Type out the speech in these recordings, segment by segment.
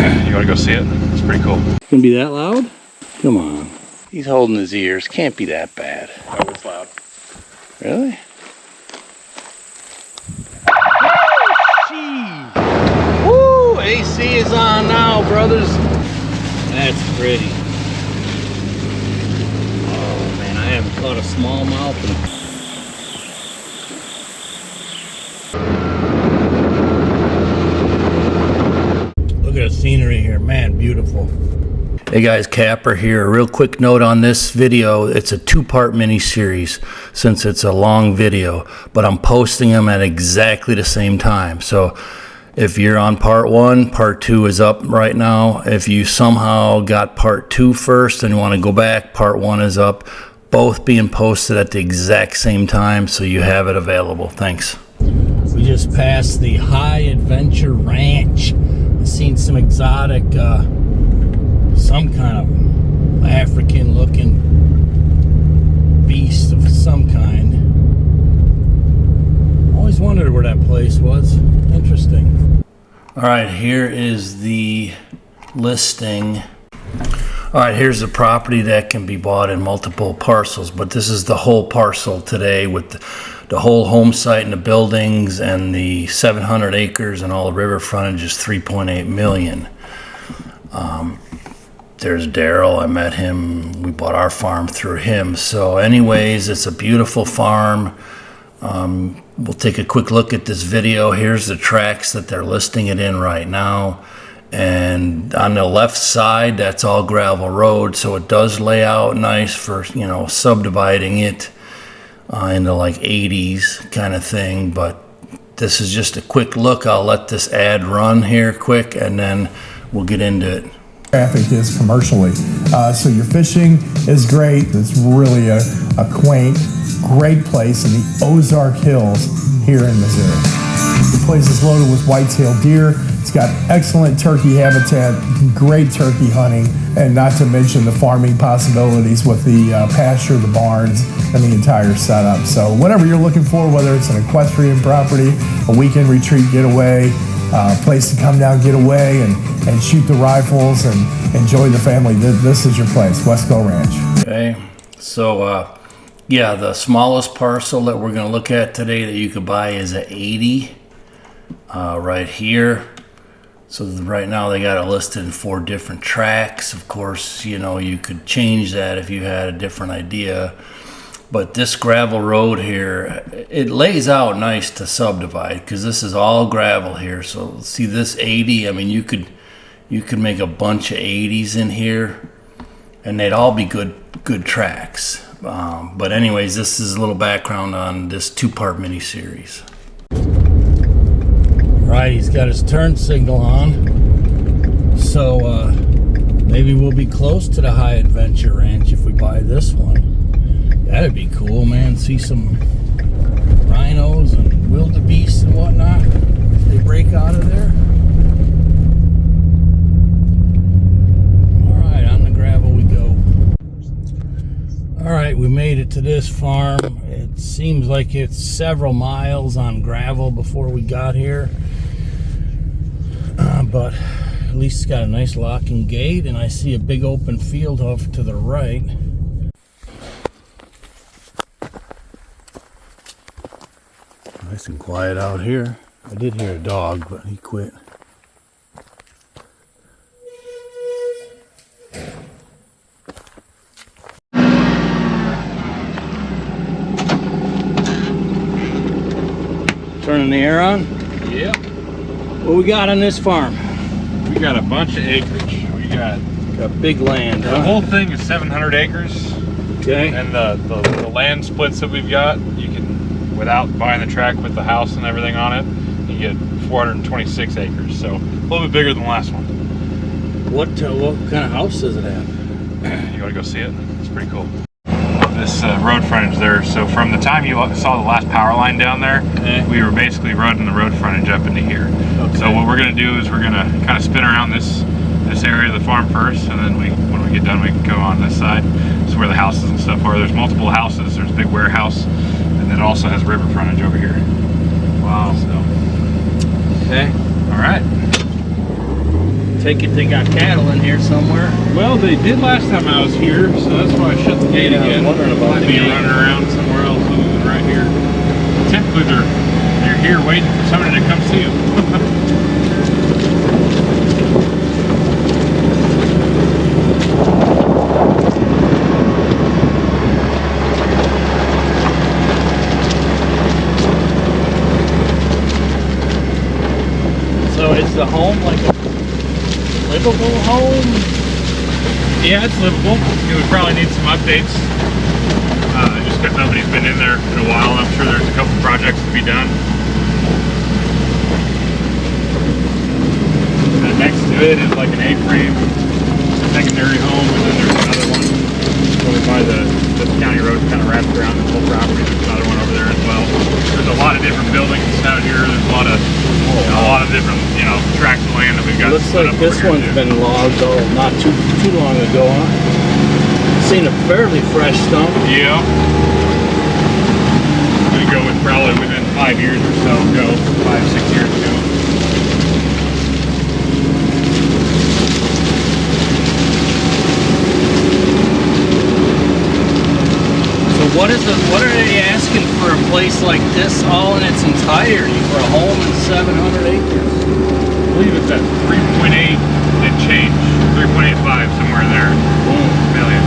You want to go see it? It's pretty cool. It's gonna be that loud? Come on. He's holding his ears. Can't be that bad. Oh, it's loud. Really? Woo! AC is on now, brothers. That's pretty. Oh man, I haven't caught a smallmouth in... Look at the scenery here, man, beautiful. Hey guys, Kapper here. A real quick note on this video. It's a two-part mini-series since it's a long video, but I'm posting them at exactly the same time. So if you're on part one, part two is up right now. If you somehow got part two first and you want to go back, part one is up. Both being posted at the exact same time, so you have it available. Thanks. We just passed the High Adventure Ranch. I've seen some exotic some kind of African looking beast of some kind. Always wondered where that place was. Interesting. Alright, here is the listing. Alright, here's the property that can be bought in multiple parcels, but this is the whole parcel today with the whole home site and the buildings and the 700 acres and all the river frontage is 3.8 million. There's Daryl. I met him. We bought our farm through him. So anyways, it's a beautiful farm. We'll take a quick look at this video. Here's the tracks that they're listing it in right now. And on the left side, that's all gravel road. So it does lay out nice for, you know, subdividing it into like 80s kind of thing. But this is just a quick look. I'll let this ad run here quick and then we'll get into it. Traffic is commercially. So your fishing is great. It's really a quaint, great place in the Ozark Hills here in Missouri. The place is loaded with white-tailed deer. It's got excellent turkey habitat, great turkey hunting, and not to mention the farming possibilities with the pasture, the barns, and the entire setup. So whatever you're looking for, whether it's an equestrian property, a weekend retreat getaway, a place to come down, get away, and shoot the rifles and enjoy the family. This is your place, Wesco Ranch. Okay, so yeah, the smallest parcel that we're going to look at today that you could buy is a 80 right here. So right now they got it listed in 4 different tracks. Of course, you know, you could change that if you had a different idea. But this gravel road here, it lays out nice to subdivide because this is all gravel here. So see this 80, I mean, you could make a bunch of 80s in here and they'd all be good tracks. But anyways, this is a little background on this two-part mini-series. Right, he's got his turn signal on. So maybe we'll be close to the High Adventure Ranch if we buy this one. That'd be cool, man. See some rhinos and wildebeest and whatnot. They break out of there. Alright, on the gravel we go. Alright, we made it to this farm. It seems like it's several miles on gravel before we got here. But at least it's got a nice locking gate, and I see a big open field off to the right. Nice and quiet out here. I did hear a dog, but he quit. Turning the air on? Yep. What we got on this farm? We got a bunch of acreage. We got big land, the whole thing is 700 acres. Okay. And the land splits that we've got, you can, without buying the tract with the house and everything on it, you get 426 acres. So a little bit bigger than the last one. What kind of house does it have? You want to go see it? It's pretty cool. This road frontage there, so from the time you saw the last power line down there, we were basically running the road frontage up into here. Okay. So what we're going to do is we're going to kind of spin around this area of the farm first, and then when we get done we can go on this side. This is where the houses and stuff are. There's multiple houses. There's a big warehouse, and then it also has river frontage over here. Wow. So. Okay. All right. Take it they got cattle in here somewhere. Well, they did last time I was here, so that's why I shut the gate Yeah, I was again. wondering about Might the be gate. running around somewhere else other than right here. Typically, they're here waiting for somebody to come see them. So is the home like a livable home? Yeah, it's livable. It would probably need some updates. Just because nobody's been in there in a while. I'm sure there's a couple projects to be done. And next to it is like an A-frame secondary home, and then there's another one over by the county road, kind of wrapped around this whole property. There's another one over there as well. There's a lot of different buildings out here. There's a lot of different, tracts of land that we've got. Looks set like up this over one's here, too. been logged not too long ago, huh? Seen a fairly fresh stump. Yeah. I'm gonna go with probably within 5 years or so ago, 5-6 years ago. So what are they asking for a place like this all in its entirety for a home in 700 acres? I believe it's at 3.8 and change, 3.85 somewhere there, million.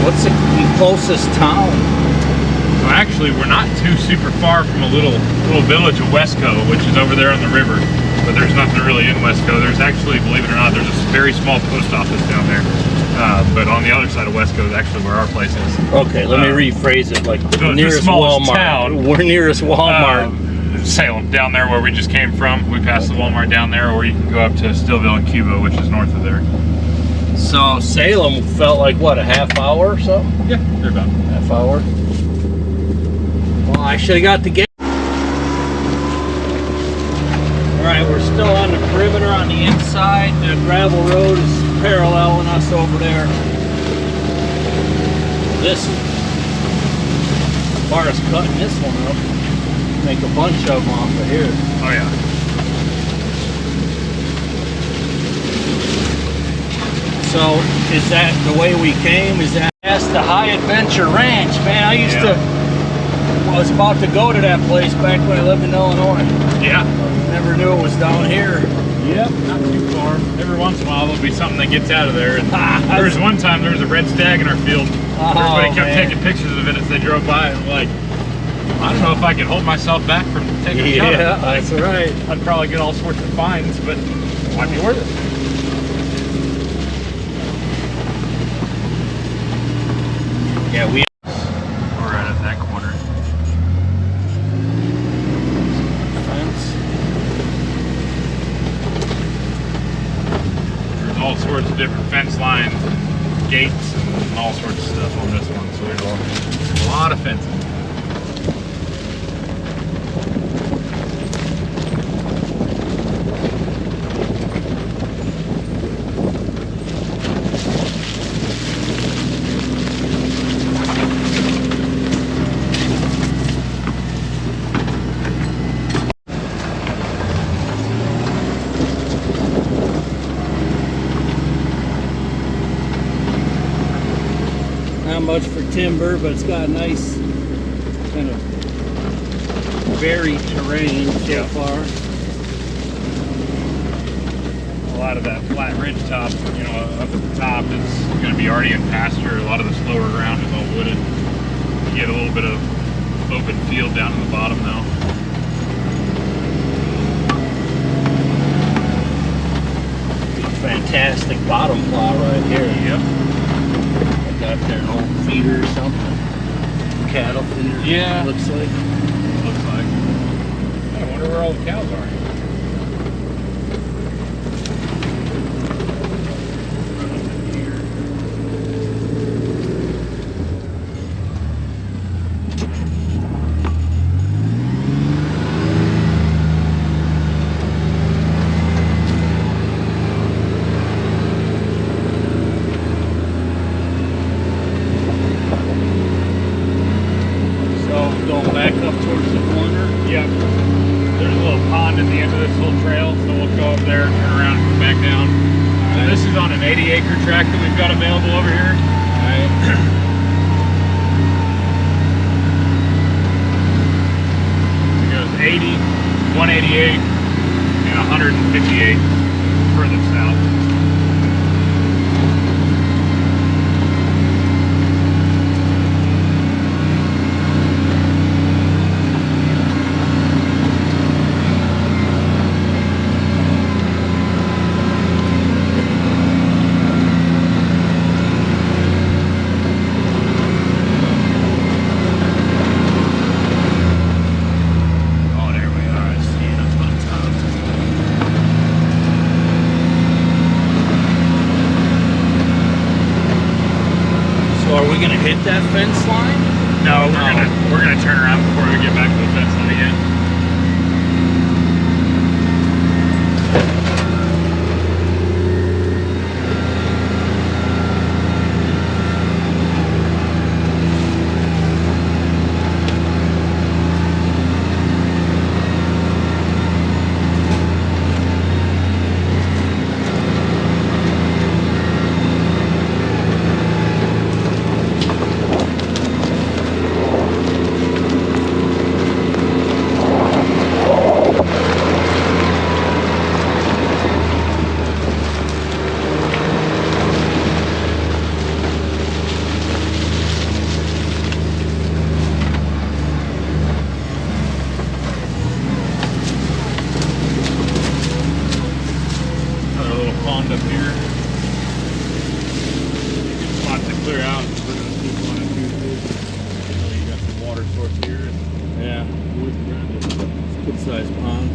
What's the closest town? So actually, we're not too super far from a little village of Wesco, which is over there on the river. But there's nothing really in Wesco. There's actually, believe it or not, there's a very small post office down there. But on the other side of Wesco is actually where our place is. Okay, let me rephrase it. Like so it's the nearest smallest Walmart. town. We're nearest Walmart. Salem, down there where we just came from. We passed the Walmart down there, or you can go up to Stillville and Cuba, which is north of there. So Salem felt like what, a half hour or something? Yeah, they're about Half hour. Well, I should have got the gate. All right, we're still on the perimeter on the inside. The gravel road is paralleling us over there. This, as far as cutting this one up, make a bunch of them off of here. Oh yeah. So is that the way we came? Is that that's the High Adventure Ranch, man? I was about to go to that place back when I lived in Illinois. Yeah. Never knew it was down here. Yep, not too far. Every once in a while there'll be something that gets out of there. And there was one time there was a red stag in our field. Everybody kept taking pictures of it as they drove by, and like, I don't know if I could hold myself back from taking a shot. Yeah, that's right. I'd probably get all sorts of fines, but it might be worth it. Yeah, we. We're right at that corner. There's all sorts of different fence lines, and gates, and all sorts of stuff on this one. So there's a lot of fencing. Not much for timber, but it's got a nice kind of varied terrain so far. A lot of that flat ridge top, up at the top is going to be already in pasture. A lot of this lower ground is all wooded. You get a little bit of open field down in the bottom though. Fantastic bottom plow right here. Yep. They got there an old feeder or something. Cattle feeder. Yeah. Looks like. Looks like. I wonder where all the cows are. So going back up towards the corner. Yep. There's a little pond in the go up there, turn around, and come back down. So this is on an 80-acre tract that we've got available over here. It goes 80, 188, and 158 further south. Hit that fence line? No, we're gonna turn around before we get back to the fence line again. Up here. Good spot to clear out. We're going to keep on it too. You got some water source here. Yeah, good sized pond.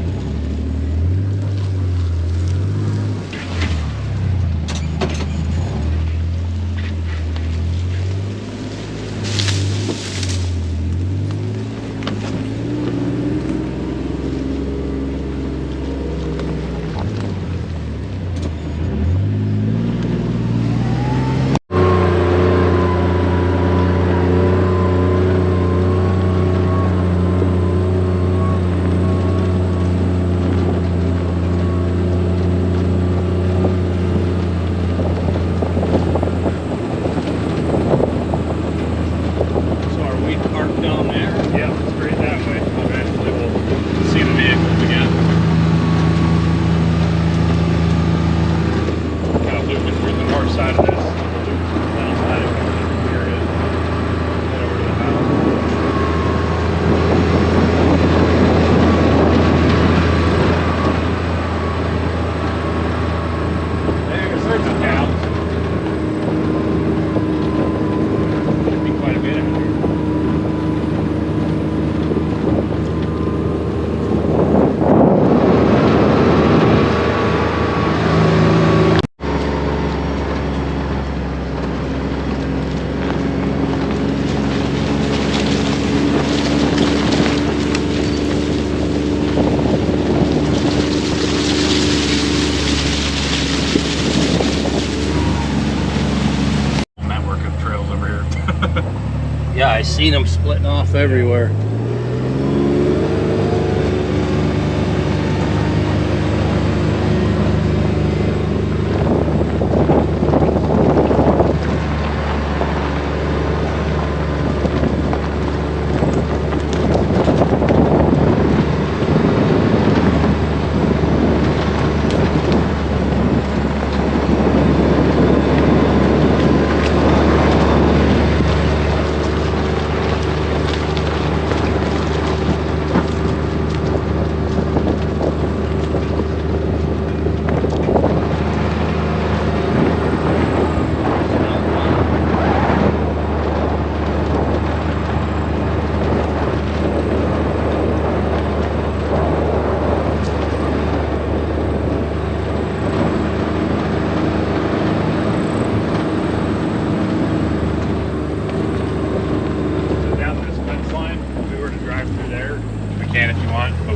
Yeah, I seen them splitting off everywhere.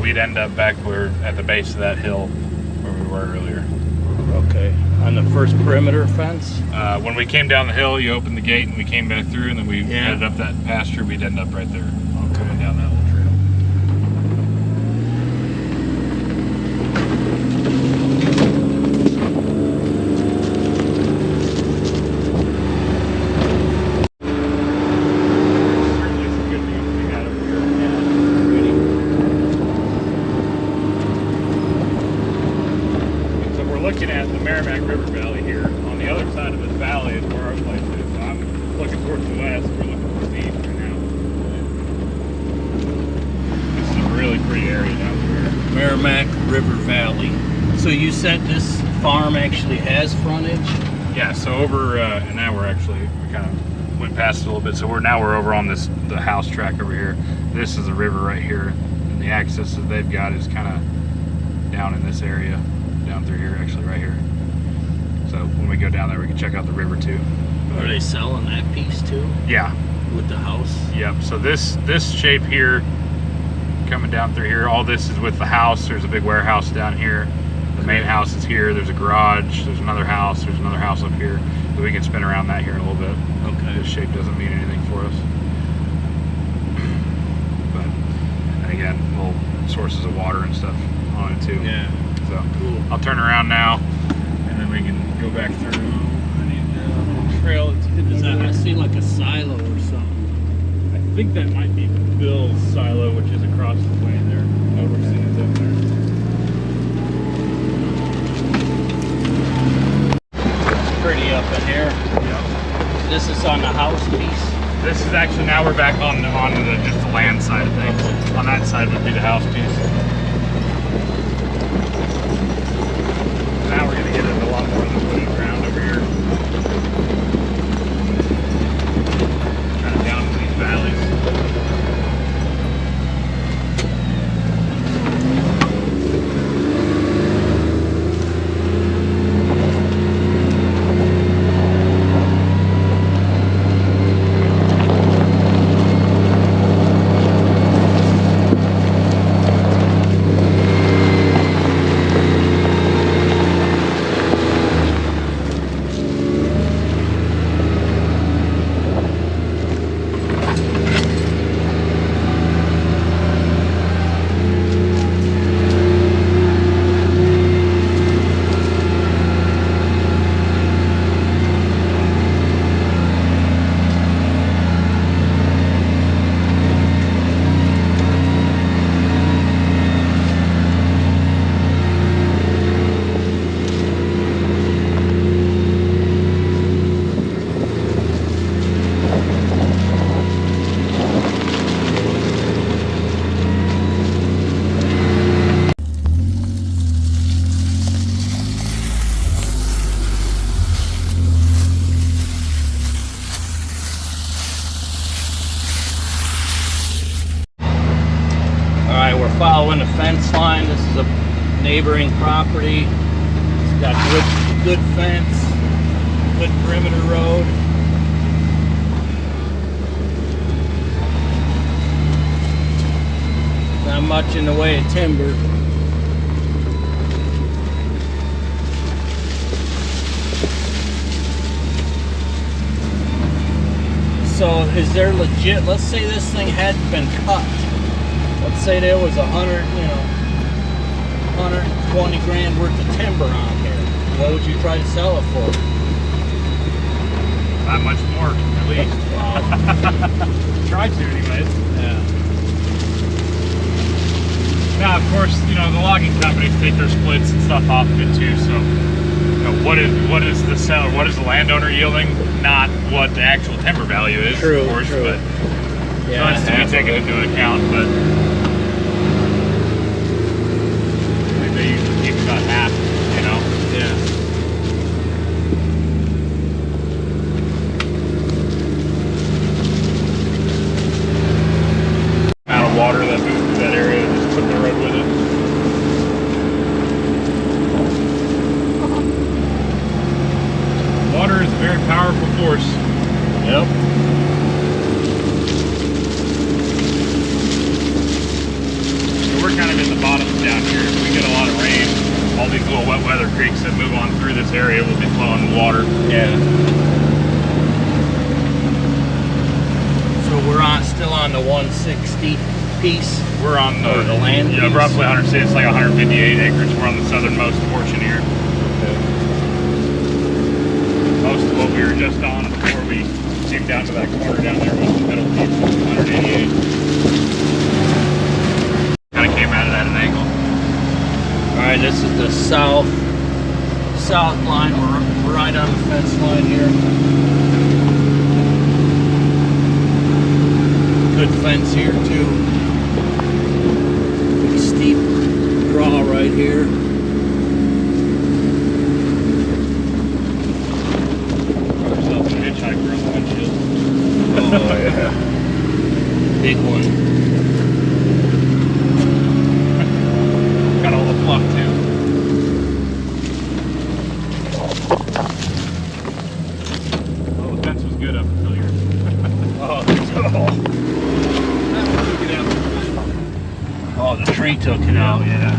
We'd end up back where at the base of that hill where we were earlier. Okay, on the first perimeter fence? When we came down the hill, you opened the gate and we came back through, and then we headed up that pasture. We'd end up right there, coming down that little trail. looking at the Merimec River Valley here. On the other side of this valley is where our place is. So I'm looking towards the west. We're looking towards the east right now. This is a really pretty area down here. Merimec River Valley. So you said this farm actually has frontage? Yeah, so over, and now we kind of went past it a little bit. So we're over on the house track over here. This is the river right here. And the access that they've got is kind of down in this area. Down through here, actually, right here. So when we go down there, we can check out the river too. Are they selling that piece too? Yeah. With the house? Yep. So this shape here, coming down through here, all this is with the house. There's a big warehouse down here. The main house is here. There's a garage. There's another house. There's another house up here. So we can spin around that here in a little bit. Okay. This shape doesn't mean anything for us. But and again, little sources of water and stuff on it too. Yeah. So Cool. I'll turn around now, and then we can go back through. I need a little trail. I see like a silo or something. I think that might be Bill's silo, which is across the way there. Over seeing it up there. It's pretty up in here. Yep. This is on the house piece. This is actually, now we're back on just the land side of things. On that side would be the house piece. Now we're going to get into a lot more of the wooded ground over here. Kind of down in these valleys. Following the fence line. This is a neighboring property. It's got good fence, good perimeter road. Not much in the way of timber. So is there legit, let's say this thing hadn't been cut. Let's say there was 120 grand worth of timber on here. What would you try to sell it for? Not much more, at least. Try to, anyways. Yeah. Now, of course, the logging companies take their splits and stuff off of it too. So, what is the seller? What is the landowner yielding? Not what the actual timber value is, True, of course, true. but Yeah, so it's to be taken into account. But they usually keep about half, Yeah. amount of water that moves through that area, just took the road with it. Water is a very powerful force. Yep. So we're kind of in the bottoms down here. If we get a lot of rain, all these little wet weather creeks that move on through this area will be flowing water. Yeah. So we're still on the 160 piece. We're on Or the land piece? roughly 100. It's like 158 acres. We're on the southernmost portion here. Most of what we were just on before we came down to that corner down there was the middle piece, 188. Kind of came at it at an angle. All right, this is the southwest south line. We're right on the fence line here. Good fence here too. Big steep draw right here. Yourself a hitchhiker on the windshield. Oh yeah. Big one. Got all the fluff too. Well, the fence was good up until yours. Oh, the tree took it out, yeah.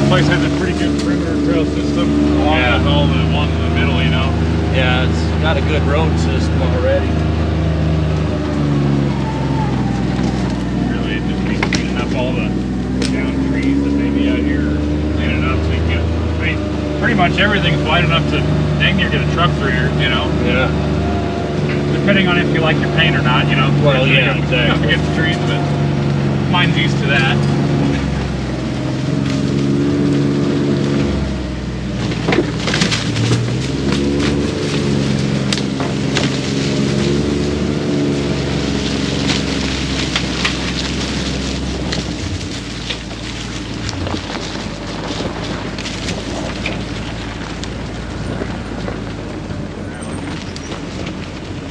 Place has a pretty good perimeter trail system, along with all the ones in the middle, you know. Yeah, it's got a good road system already. Really, it just means cleaning up all the down trees that may be out here, cleaning it up so you can get, I mean, pretty much everything's wide enough to dang near get a truck through here, you know. Yeah. Depending on if you like your paint or not, you know. Well, yeah, Up exactly. against the trees, but mine's used to that.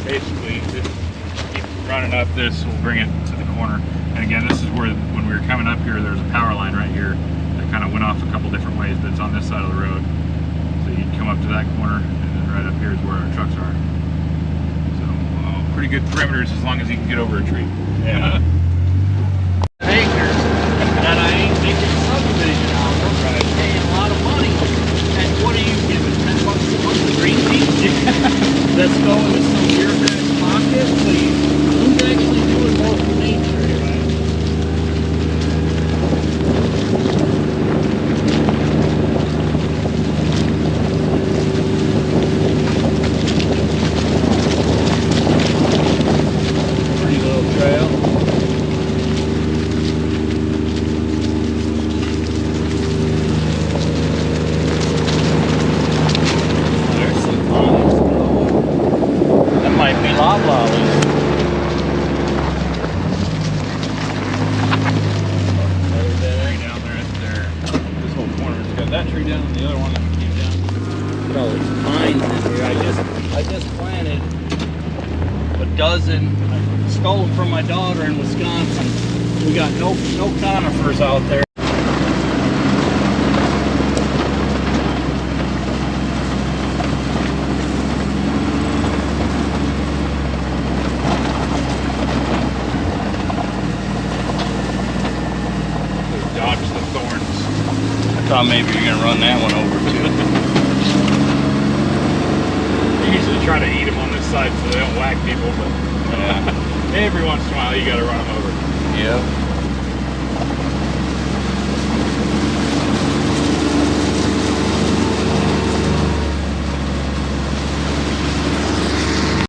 Basically, just keep running up this, we'll bring it to the corner. And again, this is where, when we were coming up here, there's a power line right here that kind of went off a couple different ways, but it's on this side of the road. So you come up to that corner, and then right up here is where our trucks are. So, pretty good perimeters as long as you can get over a tree. Yeah. Acres that I ain't making subdivision out of, right? Paying a lot of money. And what are you giving? $10 a month to green peas? That's going to some bureaucrat's pocket. So who's actually doing local nature here? Pretty little trail. There's some ponds. That might be loblollies. Tree down there, it's there. This whole corner's got that tree down and the other one that came down. Look at all these pines in here. I just planted a dozen. I stole them from my daughter in Wisconsin. We got no conifers out there. Dodge the thorns. I thought maybe you're gonna run that one over too. They usually try to eat them on this side so they don't whack people, but every once in a while you gotta run them over. Yeah.